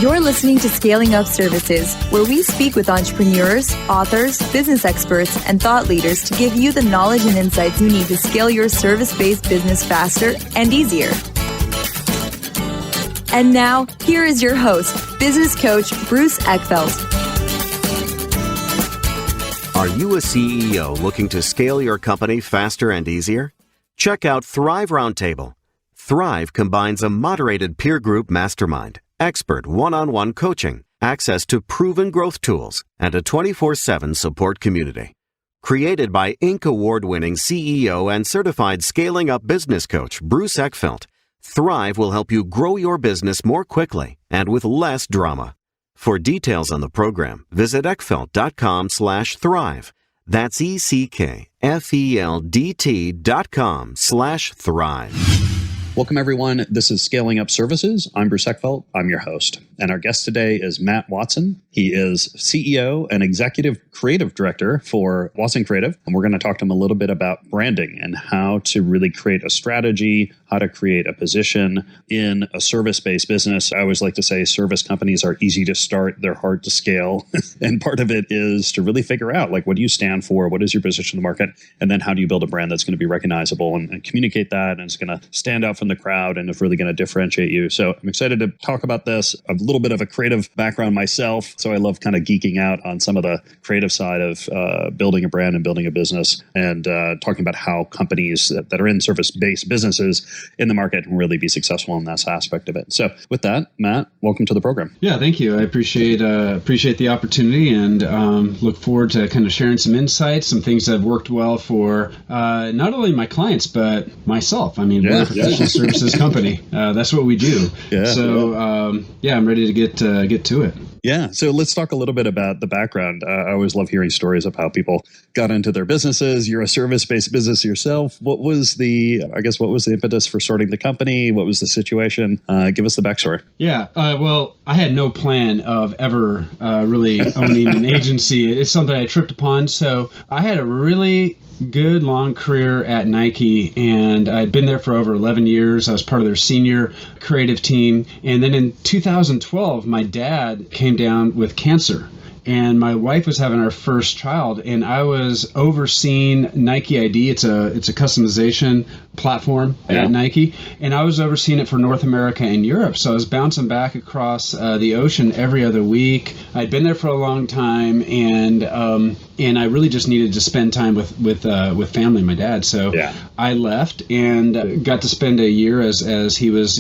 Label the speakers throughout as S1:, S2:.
S1: You're listening to Scaling Up Services, where we speak with entrepreneurs, authors, business experts, and thought leaders to give you the knowledge and insights you need to scale your service-based business faster and easier. And now, here is your host, business coach Bruce Eckfeldt.
S2: Are you a CEO looking to scale your company faster and easier? Check out Thrive Roundtable. Thrive combines a moderated peer group mastermind, expert one-on-one coaching, access to proven growth tools, and a 24/7 support community. Created by Inc. award-winning CEO and certified scaling up business coach Bruce Eckfeldt, Thrive will help you grow your business more quickly and with less drama. For details on the program, visit eckfeldt.com/thrive. That's ECKFELDT.com/thrive.
S3: Welcome, everyone. This is Scaling Up Services. I'm Bruce Eckfeldt. I'm your host. And our guest today is Matt Watson. He is CEO and Executive Creative Director for Watson Creative. And we're going to talk to him a little bit about branding and how to really create a strategy, how to create a position in a service-based business. I always like to say service companies are easy to start. They're hard to scale. And part of it is to really figure out, like, what do you stand for? What is your position in the market? And then how do you build a brand that's going to be recognizable and communicate that, and it's going to stand out from the crowd and it's really going to differentiate you. So I'm excited to talk about this. A little bit of a creative background myself, so I love kind of geeking out on some of the creative side of building a brand and building a business, and talking about how companies that are in service-based businesses in the market can really be successful in that aspect of it. So with that, Matt, welcome to the program.
S4: Yeah, thank you. I appreciate the opportunity, and look forward to kind of sharing some insights, some things that have worked well for not only my clients, but myself. I mean, we're a professional services company. That's what we do. So I'm ready to get to it.
S3: Yeah. So let's talk a little bit about the background. I always love hearing stories of how people got into their businesses. You're a service-based business yourself. What was the impetus for starting the company? What was the situation? Give us the backstory.
S4: Yeah. Well, I had no plan of ever really owning an agency. It's something I tripped upon. So I had a really good long career at Nike, and I'd been there for over 11 years. I was part of their senior creative team. And then in 2012, my dad came down with cancer, and my wife was having our first child, and I was overseeing Nike ID. It's a customization platform at Nike, and I was overseeing it for North America and Europe. So I was bouncing back across the ocean every other week. I'd been there for a long time, and I really just needed to spend time with family, my dad. So I left and got to spend a year as he was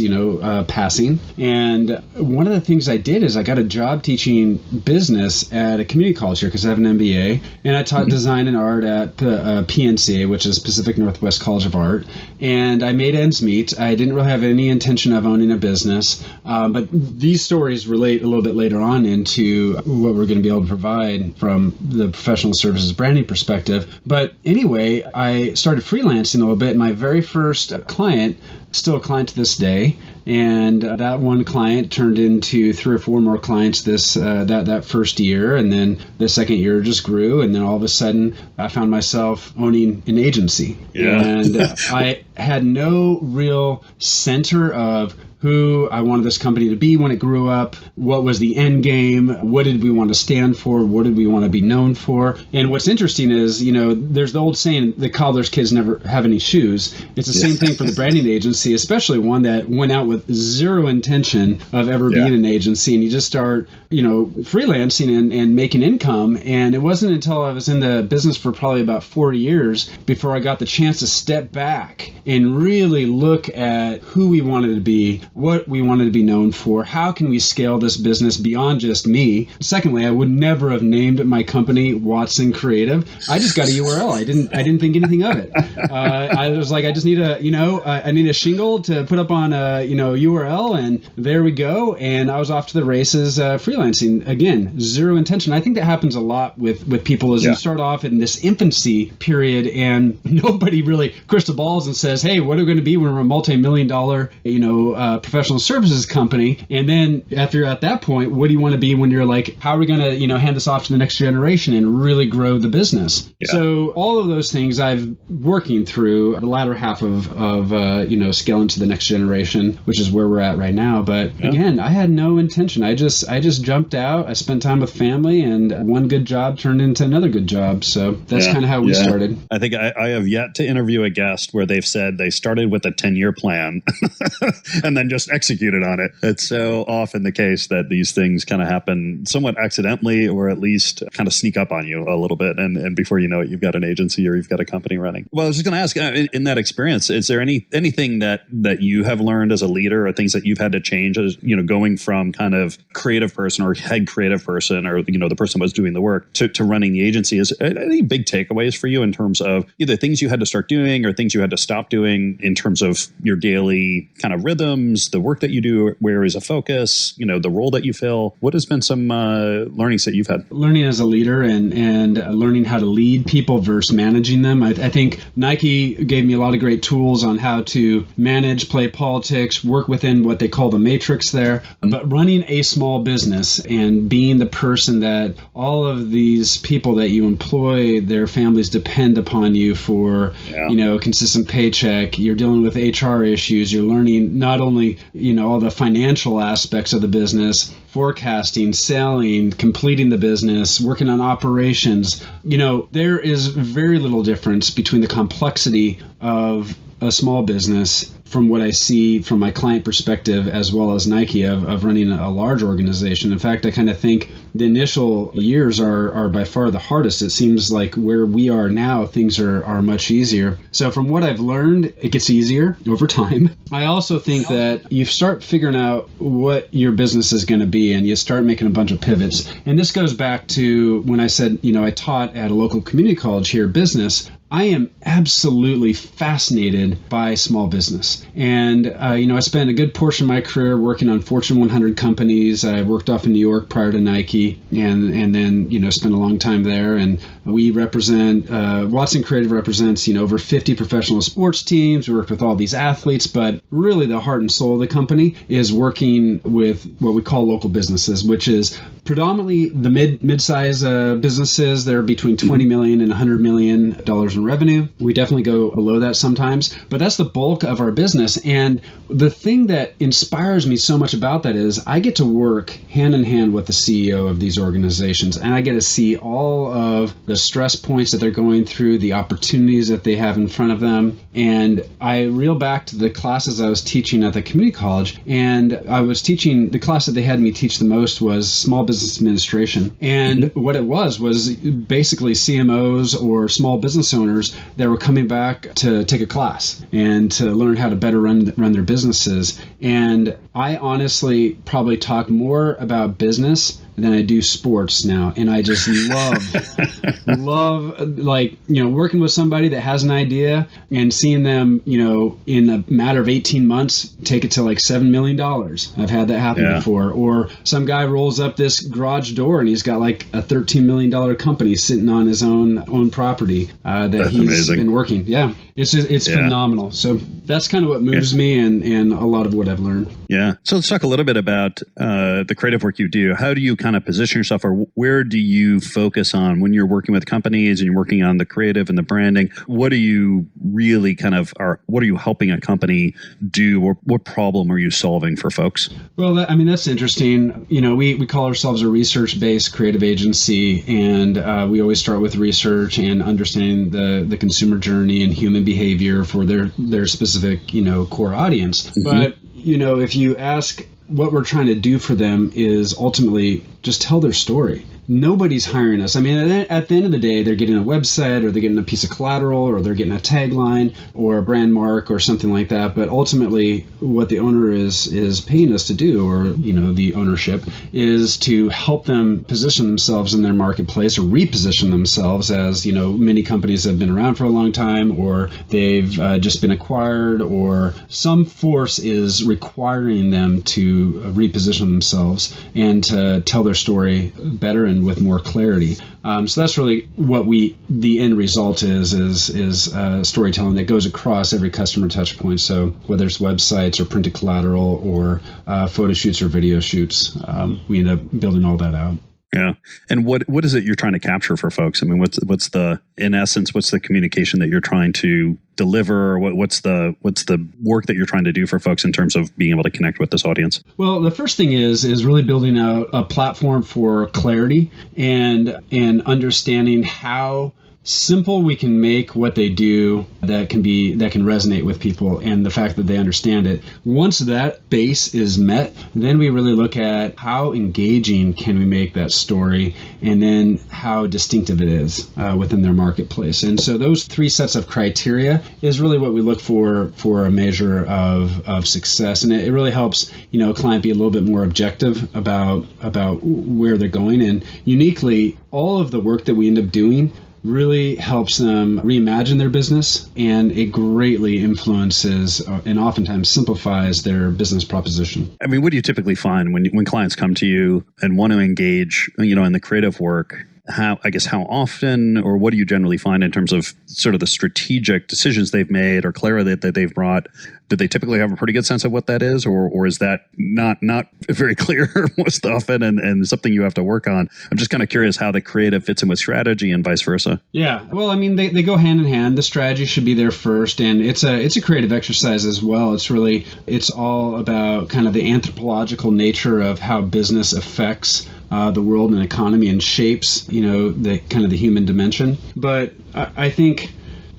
S4: passing. And one of the things I did is I got a job teaching business at a community college here because I have an MBA, and I taught design and art at PNCA, which is Pacific Northwest College of Art. And I made ends meet. I didn't really have any intention of owning a business, but these stories relate a little bit later on into what we're going to be able to provide from the professional services branding perspective. But anyway, I started freelancing a little bit. My very first client, still a client to this day, and that one client turned into 3 or 4 more clients that first year, and then the second year just grew, and then all of a sudden I found myself owning an agency. And I had no real center of who I wanted this company to be when it grew up, what was the end game, what did we want to stand for, what did we want to be known for. And what's interesting is, there's the old saying, the cobbler's kids never have any shoes. It's the same thing for the branding agency, especially one that went out with zero intention of ever being an agency, and you just start, freelancing and making income. And it wasn't until I was in the business for probably about 40 years before I got the chance to step back and really look at who we wanted to be, what we wanted to be known for, how can we scale this business beyond just me. Secondly, I would never have named my company Watson Creative. I just got a URL. I didn't think anything of it. I was like, I just need I need a shingle to put up on a URL, and there we go. And I was off to the races, freelancing. Again, zero intention. I think that happens a lot with people as you start off in this infancy period, and nobody really crystal balls and says, hey, what are we going to be when we're a multi-million-dollar professional services company. And then after you're at that point, what do you want to be when you're like, how are we going to, hand this off to the next generation and really grow the business? Yeah. So all of those things I've working through the latter half of scaling to the next generation, which is where we're at right now. But again, I had no intention. I just jumped out. I spent time with family, and one good job turned into another good job. So that's kind of how we started.
S3: I think I have yet to interview a guest where they've said they started with a 10-year plan and then just executed on it. It's so often the case that these things kind of happen somewhat accidentally, or at least kind of sneak up on you a little bit. And before you know it, you've got an agency or you've got a company running. Well, I was just going to ask, in that experience, is there anything that you have learned as a leader, or things that you've had to change as, going from kind of creative person or head creative person, or, the person who was doing the work to running the agency? Is any big takeaways for you in terms of either things you had to start doing or things you had to stop doing in terms of your daily kind of rhythms, the work that you do, where is a focus, the role that you fill? What has been some learnings that you've had?
S4: Learning as a leader and learning how to lead people versus managing them. I think Nike gave me a lot of great tools on how to manage, play politics, work within what they call the matrix there. But running a small business and being the person that all of these people that you employ, their families depend upon you for, a consistent paycheck. You're dealing with HR issues. You're learning not only, all the financial aspects of the business, forecasting, selling, completing the business, working on operations. There is very little difference between the complexity of a small business from what I see from my client perspective, as well as Nike, of running a large organization. In fact, I kind of think the initial years are by far the hardest. It seems like where we are now, things are much easier. So from what I've learned, it gets easier over time. I also think that you start figuring out what your business is going to be, and you start making a bunch of pivots. And this goes back to when I said, I taught at a local community college here, business. I am absolutely fascinated by small business. And, I spent a good portion of my career working on Fortune 100 companies. I worked off in New York prior to Nike, and then, spent a long time there. And we represent, Watson Creative represents, over 50 professional sports teams. We worked with all these athletes, but really the heart and soul of the company is working with what we call local businesses, which is predominantly the mid-size businesses. They're between $20 million and $100 million in revenue. We definitely go below that sometimes, but that's the bulk of our business. And the thing that inspires me so much about that is I get to work hand in hand with the CEO of these organizations, and I get to see all of the stress points that they're going through, the opportunities that they have in front of them. And I reel back to the classes I was teaching at the community college, and I was teaching, the class that they had me teach the most was small business administration. And what it was basically CMOs or small business owners that were coming back to take a class and to learn how to better run their businesses. And I honestly probably talk more about business than I do sports now. And I just love working with somebody that has an idea and seeing them, in a matter of 18 months, take it to like $7 million. I've had that happen before. Or some guy rolls up this garage door and he's got like a $13 million company sitting on his own property that he's been working. Yeah. It's phenomenal. So that's kind of what moves me and a lot of what I've learned.
S3: Yeah. So let's talk a little bit about the creative work you do. How do you kind of position yourself, or where do you focus on when you're working with companies and you're working on the creative and the branding? What are you really what are you helping a company do, or what problem are you solving for folks?
S4: Well, that's interesting. We call ourselves a research-based creative agency, and we always start with research and understanding the consumer journey and human behavior for their specific, core audience. Mm-hmm. But, if you ask what we're trying to do for them is ultimately just tell their story. Nobody's hiring us. At the end of the day, they're getting a website, or they're getting a piece of collateral, or they're getting a tagline or a brand mark or something like that. But ultimately, what the owner is paying us to do, or, the ownership, is to help them position themselves in their marketplace, or reposition themselves, as, many companies have been around for a long time, or they've just been acquired, or some force is requiring them to reposition themselves and to tell their story better and with more clarity. So that's really what the end result is storytelling that goes across every customer touch point. So whether it's websites or printed collateral or photo shoots or video shoots, we end up building all that out.
S3: Yeah. And what is it you're trying to capture for folks? I mean, what's the communication that you're trying to deliver? What's the work that you're trying to do for folks in terms of being able to connect with this audience?
S4: Well, the first thing is really building out a platform for clarity and understanding how simple we can make what they do that can resonate with people, and the fact that they understand it. Once that base is met, then we really look at how engaging can we make that story, and then how distinctive it is within their marketplace. And so those three sets of criteria is really what we look for a measure of success. And it really helps a client be a little bit more objective about where they're going. And uniquely, all of the work that we end up doing really helps them reimagine their business, and it greatly influences and oftentimes simplifies their business proposition.
S3: I mean, what do you typically find when clients come to you and want to engage, in the creative work? How often, or what do you generally find in terms of sort of the strategic decisions they've made or clarity that they've brought? Do they typically have a pretty good sense of what that is, or is that not very clear most often and something you have to work on? I'm just kind of curious how the creative fits in with strategy and vice versa.
S4: Yeah, well, I mean, they go hand in hand. The strategy should be there first, and it's a creative exercise as well. It's all about kind of the anthropological nature of how business affects the world and economy and shapes, the kind of the human dimension. But I think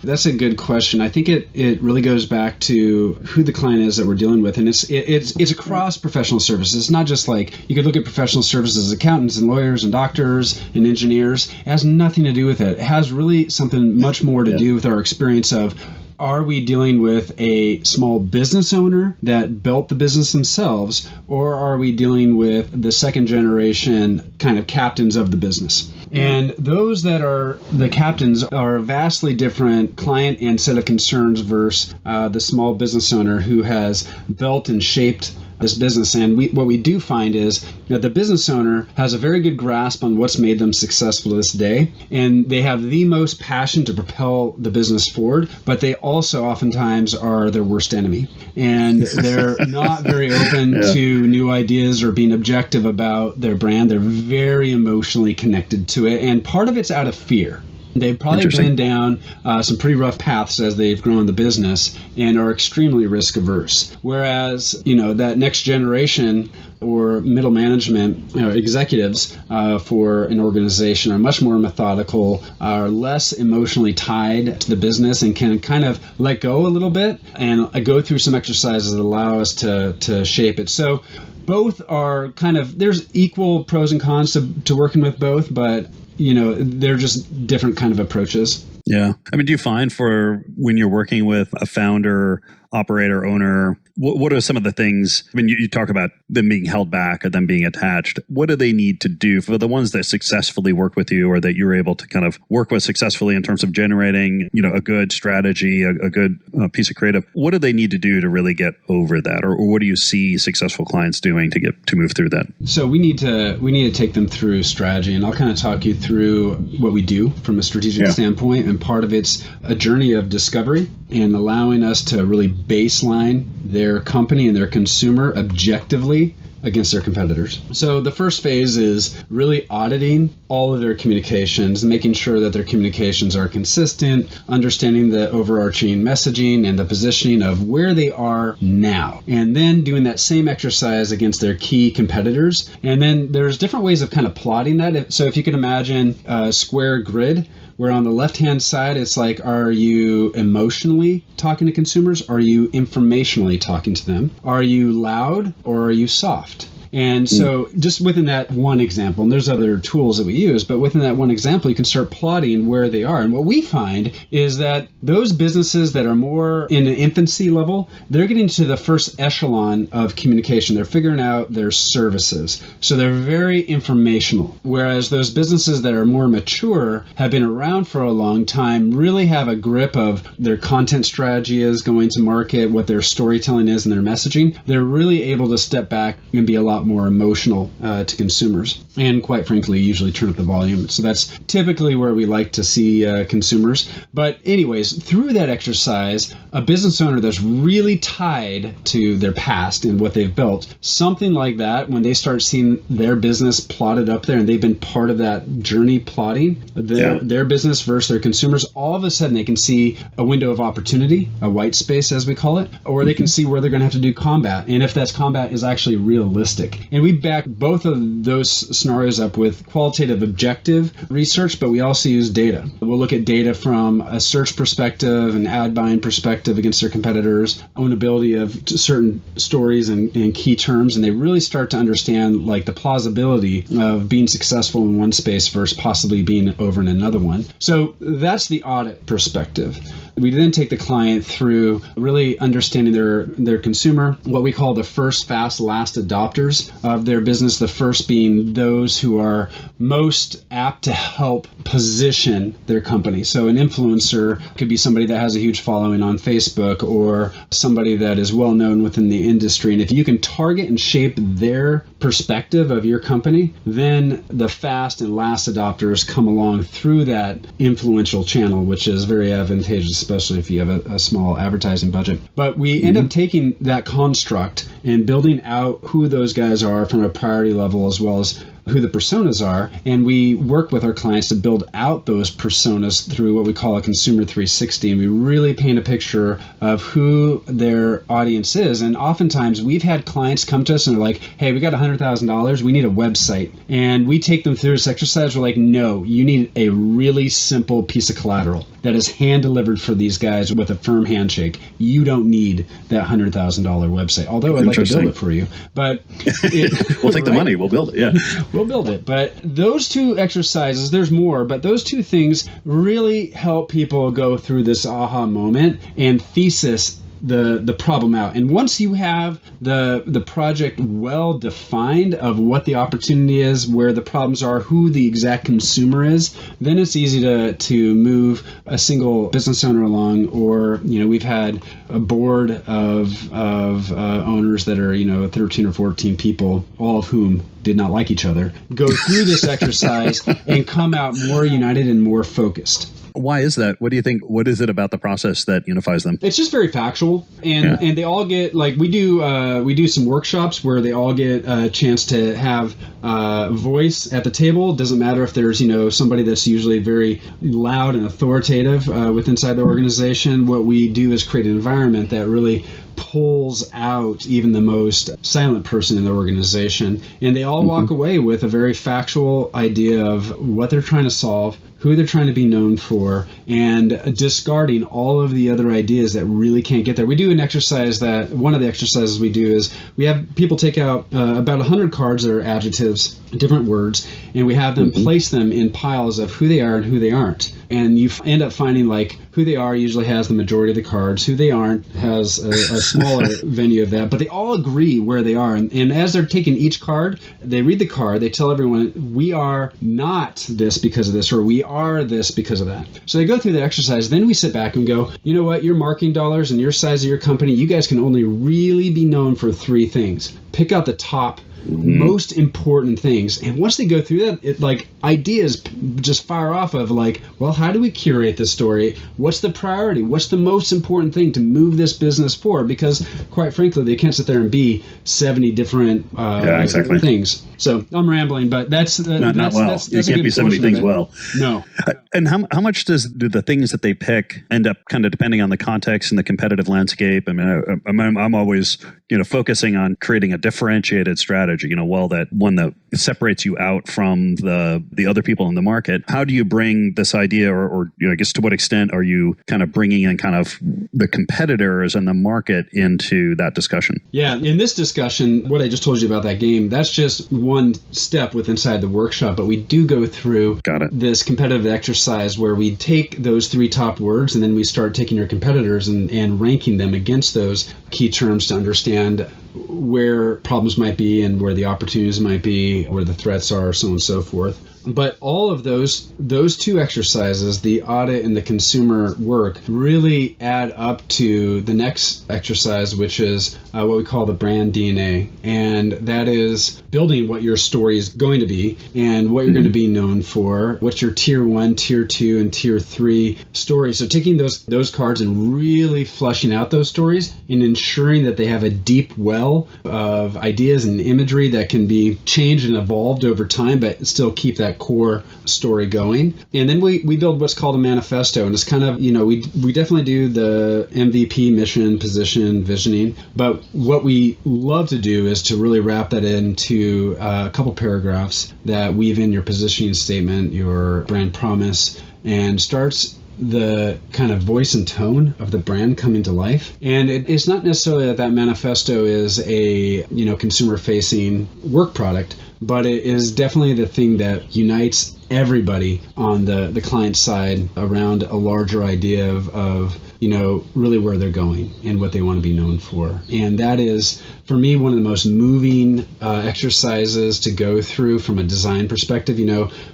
S4: that's a good question. I think it really goes back to who the client is that we're dealing with, and it's across professional services. It's not just like you could look at professional services as accountants and lawyers and doctors and engineers. It has nothing to do with it. It has really something much more to do with our experience of, are we dealing with a small business owner that built the business themselves, or are we dealing with the second generation kind of captains of the business? And those that are the captains are a vastly different client and set of concerns versus the small business owner who has built and shaped this business. And what we do find is that the business owner has a very good grasp on what's made them successful to this day, and they have the most passion to propel the business forward, but they also oftentimes are their worst enemy. And they're not very open to new ideas or being objective about their brand. They're very emotionally connected to it, and part of it's out of fear. They've probably been down some pretty rough paths as they've grown the business and are extremely risk averse. Whereas, that next generation or middle management executives for an organization are much more methodical, are less emotionally tied to the business, and can kind of let go a little bit and go through some exercises that allow us to shape it. So both are there's equal pros and cons to working with both, but they're just different kind of approaches.
S3: Yeah. I mean, do you find for when you're working with a founder, operator, owner, what are some of the things? I mean, you talk about them being held back or them being attached. What do they need to do for the ones that successfully work with you, or that you're able to kind of work with successfully in terms of generating, a good strategy, a good piece of creative? What do they need to do to really get over that? Or what do you see successful clients doing to move through that? So
S4: we need to take them through strategy, and I'll kind of talk you through what we do from a strategic standpoint. And part of it's a journey of discovery and allowing us to really baseline their company and their consumer objectively against their competitors. So the first phase is really auditing all of their communications, making sure that their communications are consistent, understanding the overarching messaging and the positioning of where they are now, and then doing that same exercise against their key competitors. And then there's different ways of kind of plotting that. So if you can imagine a square grid, where on the left-hand side, it's like, are you emotionally talking to consumers? Are you informationally talking to them? Are you loud or are you soft? And so just within that one example, and there's other tools that we use, but within that one example, you can start plotting where they are. And what we find is that those businesses that are more in an infancy level, they're getting to the first echelon of communication. They're figuring out their services. So they're very informational. Whereas those businesses that are more mature, have been around for a long time, really have a grip of their content strategy is going to market, what their storytelling is and their messaging. They're really able to step back and be a lot more emotional to consumers. And quite frankly, usually turn up the volume. So that's typically where we like to see consumers. But anyways, through that exercise, a business owner that's really tied to their past and what they've built, something like that, when they start seeing their business plotted up there and they've been part of that journey plotting their business versus their consumers, all of a sudden they can see a window of opportunity, a white space as we call it, or they can see where they're going to have to do combat, and if that combat is actually realistic. And we back both of those scenarios up with qualitative objective research, but we also use data. We'll look at data from a search perspective, an ad buying perspective against their competitors, ownability of certain stories and key terms, and they really start to understand like the plausibility of being successful in one space versus possibly being over in another one. So that's the audit perspective. We then take the client through really understanding their consumer, what we call the first, fast, last adopters of their business, the first being those who are most apt to help position their company. So an influencer could be somebody that has a huge following on Facebook or somebody that is well known within the industry. And if you can target and shape their perspective of your company, then the fast and last adopters come along through that influential channel, which is very advantageous, especially if you have a small advertising budget. But we end up taking that construct and building out who those guys are from a priority level as well as who the personas are, and we work with our clients to build out those personas through what we call a consumer 360, and we really paint a picture of who their audience is. And oftentimes we've had clients come to us and they're like, hey, we got $100,000, we need a website. And we take them through this exercise. We're like, no, you need a really simple piece of collateral that is hand delivered for these guys with a firm handshake. You don't need that $100,000 website, although I'd like to build it for you. But
S3: we'll take the money, we'll build it, yeah.
S4: We'll build it. But those two exercises, there's more, but those two things really help people go through this aha moment and thesis the problem out. And once you have the project well defined of what the opportunity is, where the problems are, who the exact consumer is, then it's easy to move a single business owner along. Or, we've had a board of owners that are, 13 or 14 people, all of whom did not like each other, go through this exercise and come out more united and more focused.
S3: Why is that? What do you think? What is it about the process that unifies them?
S4: It's just very factual, and they all get we do some workshops where they all get a chance to have voice at the table. It doesn't matter if there's somebody that's usually very loud and authoritative with inside the organization. What we do is create an environment that really pulls out even the most silent person in the organization, and they all walk away with a very factual idea of what they're trying to solve, who they're trying to be known for, and discarding all of the other ideas that really can't get there. We do an exercise that one of the exercises we do is we have people take out about 100 cards that are adjectives, different words, and we have them place them in piles of who they are and who they aren't. And you end up finding who they are usually has the majority of the cards, who they aren't has a smaller venue of that, but they all agree where they are. And as they're taking each card, they read the card, they tell everyone, we are not this because of this, or we are this because of that. So they go through the exercise, then we sit back and go, you know what, your marketing dollars and your size of your company, you guys can only really be known for 3 things. Pick out the top most important things. And once they go through that, ideas just fire off of well, how do we curate this story? What's the priority? What's the most important thing to move this business forward? Because quite frankly, they can't sit there and be 70 different things. So I'm rambling, but that's
S3: not well.
S4: That's
S3: you can't be 70 things well.
S4: No.
S3: And how much do the things that they pick end up kind of depending on the context and the competitive landscape? I mean, I'm always focusing on creating a differentiated strategy. That one that separates you out from the other people in the market. How do you bring this idea, or I guess to what extent are you kind of bringing in kind of the competitors and the market into that discussion?
S4: Yeah, in this discussion, what I just told you about that game, that's just one step with inside the workshop, but we do go through this competitive exercise where we take those 3 top words and then we start taking your competitors and ranking them against those key terms to understand where problems might be and where the opportunities might be, where the threats are, so on and so forth. But all of those two exercises, the audit and the consumer work, really add up to the next exercise, which is what we call the brand DNA. And that is building what your story is going to be and what you're going to be known for, what's your tier 1, tier 2, and tier 3 stories. So taking those cards and really fleshing out those stories and ensuring that they have a deep well of ideas and imagery that can be changed and evolved over time, but still keep that core story going. And then we build what's called a manifesto. And it's kind of, we definitely do the MVP, mission, position, visioning. But what we love to do is to really wrap that into a couple paragraphs that weave in your positioning statement, your brand promise, and starts the kind of voice and tone of the brand coming to life. And it's not necessarily that manifesto is a consumer-facing work product, but it is definitely the thing that unites everybody on the client side around a larger idea of really where they're going and what they want to be known for. And that is, for me, one of the most moving exercises to go through from a design perspective.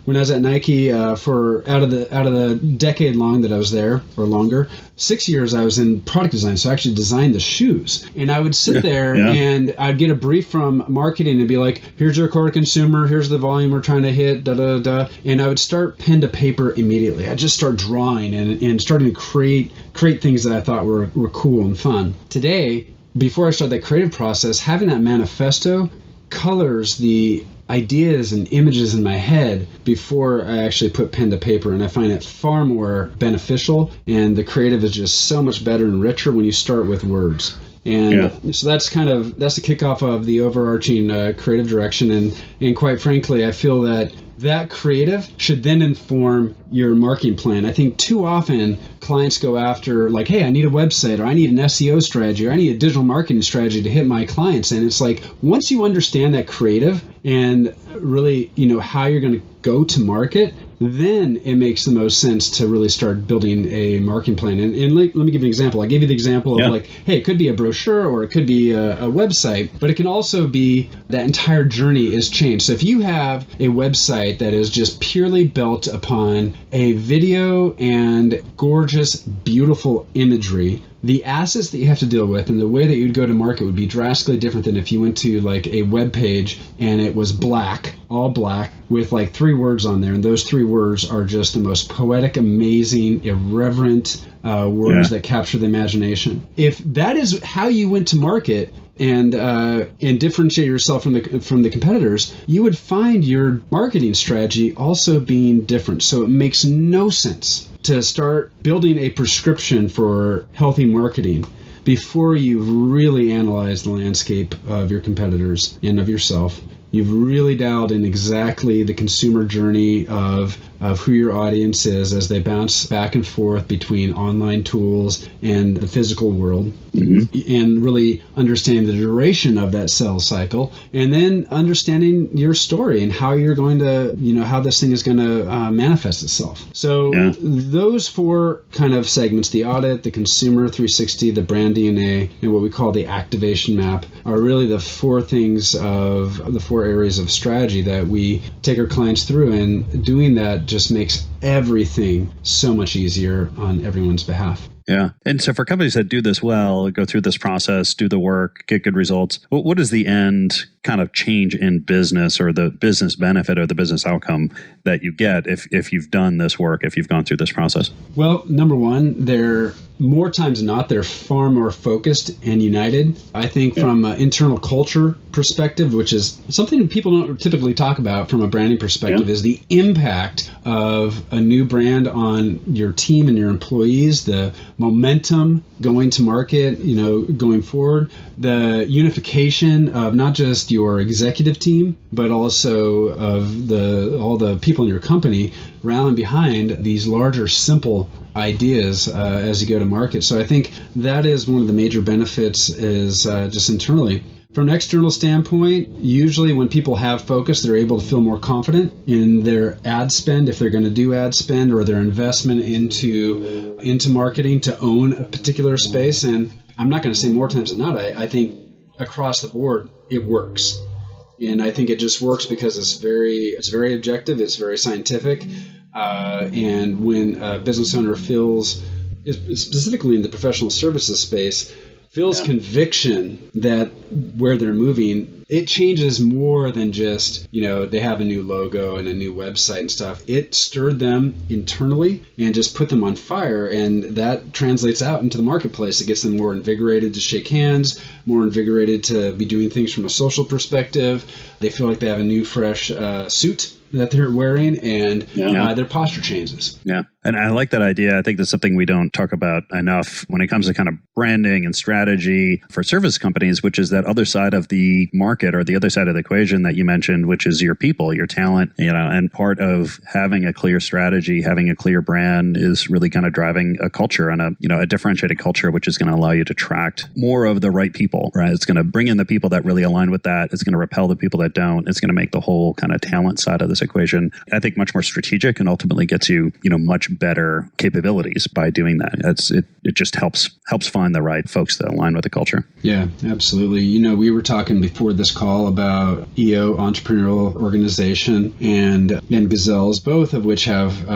S4: When I was at Nike for out of the decade long that I was there, or longer, 6 years I was in product design, so I actually designed the shoes. And I would sit there and I'd get a brief from marketing and be like, here's your core consumer, here's the volume we're trying to hit, da-da-da. And I would start pen to paper immediately. I'd just start drawing and starting to create things that I thought were cool and fun. Today, before I start that creative process, having that manifesto colors the ideas and images in my head before I actually put pen to paper, and I find it far more beneficial, and the creative is just so much better and richer when you start with words. And so that's the kickoff of the overarching creative direction, and quite frankly, I feel that creative should then inform your marketing plan. I think too often clients go after like, hey, I need a website, or I need an SEO strategy, or I need a digital marketing strategy to hit my clients. And it's like, once you understand that creative and really, how you're going to go to market, then it makes the most sense to really start building a marketing plan. And let me give you an example. I gave you the example of like, hey, it could be a brochure or it could be a website, but it can also be that entire journey is changed. So if you have a website that is just purely built upon a video and gorgeous, beautiful imagery, the assets that you have to deal with and the way that you'd go to market would be drastically different than if you went to like a web page and it was black, all black, with like 3 words on there. And those 3 words are just the most poetic, amazing, irreverent words that capture the imagination. If that is how you went to market and differentiate yourself from the competitors, you would find your marketing strategy also being different. So it makes no sense to start building a prescription for healthy marketing before you've really analyzed the landscape of your competitors and of yourself. You've really dialed in exactly the consumer journey of who your audience is as they bounce back and forth between online tools and the physical world, and really understanding the duration of that sales cycle, and then understanding your story and how you're going to, how this thing is going to manifest itself. So those 4 kind of segments, the audit, the consumer 360, the brand DNA, and what we call the activation map, are really the 4 things of the 4 areas of strategy that we take our clients through, and doing that just makes everything so much easier on everyone's behalf.
S3: Yeah. And so for companies that do this well, go through this process, do the work, get good results, what is the end kind of change in business or the business benefit or the business outcome that you get if you've done this work, if you've gone through this process? Well,
S4: number one, they're more times than not, they're far more focused and united. I think from an internal culture perspective, which is something people don't typically talk about from a branding perspective, is the impact of a new brand on your team and your employees, the momentum going to market, going forward, the unification of not just your executive team, but also of all the people in your company rallying behind these larger, simple ideas as you go to market. So I think that is one of the major benefits is just internally. From an external standpoint, usually when people have focus, they're able to feel more confident in their ad spend, if they're going to do ad spend, or their investment into marketing to own a particular space. And I'm not going to say more times than not, I think across the board, it works. And I think it just works because it's very objective, it's very scientific. And when a business owner feels, specifically in the professional services space, feels conviction that where they're moving, it changes more than just, they have a new logo and a new website and stuff. It stirred them internally and just put them on fire. And that translates out into the marketplace. It gets them more invigorated to shake hands, more invigorated to be doing things from a social perspective. They feel like they have a new, fresh suit that they're wearing, and their posture changes.
S3: Yeah. And I like that idea. I think that's something we don't talk about enough when it comes to kind of branding and strategy for service companies, which is that other side of the market or the other side of the equation that you mentioned, which is your people, your talent, and part of having a clear strategy, having a clear brand is really kind of driving a culture and a differentiated culture, which is going to allow you to attract more of the right people, right? It's going to bring in the people that really align with that. It's going to repel the people that don't. It's going to make the whole kind of talent side of this equation, I think, much more strategic and ultimately gets you, much better capabilities by doing that. It just helps find the right folks that align with the culture.
S4: Yeah, absolutely. We were talking before this call about EO, Entrepreneurial Organization, and Gazelles, both of which have,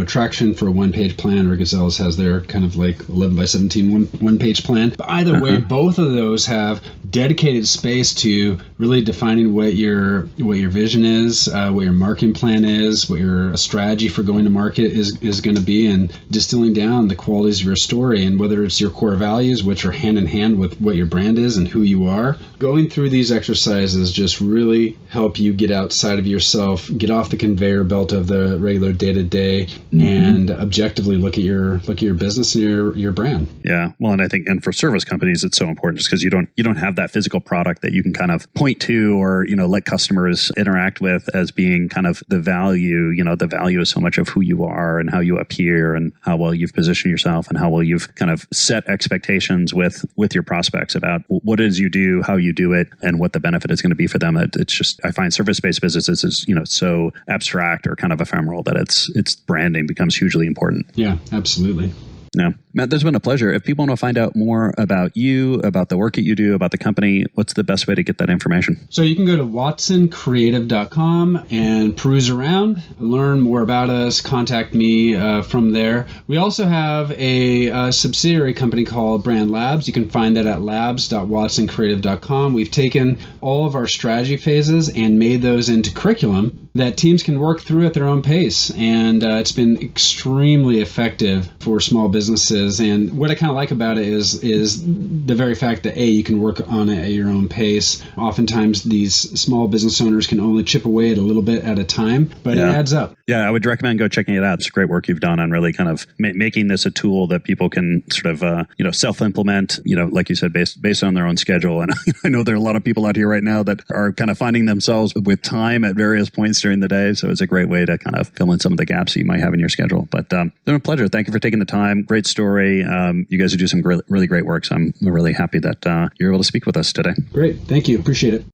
S4: traction for a one-page plan, or Gazelles has their kind of like 11 by 17 one-page plan. But either way, both of those have dedicated space to really defining what your vision is, what your marketing plan is, what your strategy for going to market is going to be, and distilling down the qualities of your story, and whether it's your core values, which are hand in hand with what your brand is and who you are. Going through these exercises just really help you get outside of yourself, get off the conveyor belt of the regular day-to-day, and objectively look at your business and your brand.
S3: Yeah. Well, and I think, and for service companies, it's so important just because you don't have that physical product that you can kind of point to or, let customers interact with as being kind of the value. The value is so much of who you are and how you appear and how well you've positioned yourself and how well you've kind of set expectations with your prospects about what it is you do, how you do it, and what the benefit is going to be for them. It's just, I find service-based businesses is, so abstract or kind of ephemeral that its branding becomes hugely important.
S4: Yeah, absolutely.
S3: Yeah. Matt, there's been a pleasure. If people want to find out more about you, about the work that you do, about the company, what's the best way to get that information?
S4: So you can go to watsoncreative.com and peruse around, learn more about us, contact me from there. We also have a subsidiary company called Brand Labs. You can find that at labs.watsoncreative.com. We've taken all of our strategy phases and made those into curriculum that teams can work through at their own pace. And it's been extremely effective for small businesses. And what I kind of like about it is the very fact that, you can work on it at your own pace. Oftentimes, these small business owners can only chip away at a little bit at a time, but it adds up.
S3: Yeah, I would recommend go checking it out. It's great work you've done on really kind of making this a tool that people can sort of, self-implement, like you said, based on their own schedule. And I know there are a lot of people out here right now that are kind of finding themselves with time at various points during the day. So it's a great way to kind of fill in some of the gaps that you might have in your schedule. But it's been a pleasure. Thank you for taking the time. Great story. You guys do some really great work. So I'm really happy that you're able to speak with us today.
S4: Great. Thank you. Appreciate it.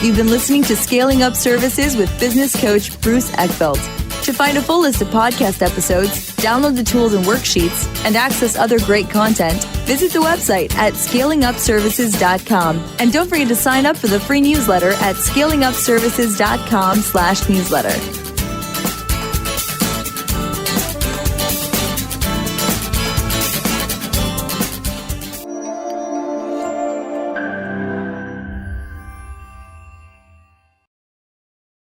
S1: You've been listening to Scaling Up Services with business coach Bruce Eckfeldt. To find a full list of podcast episodes, download the tools and worksheets, and access other great content, visit the website at scalingupservices.com. And don't forget to sign up for the free newsletter at scalingupservices.com/newsletter.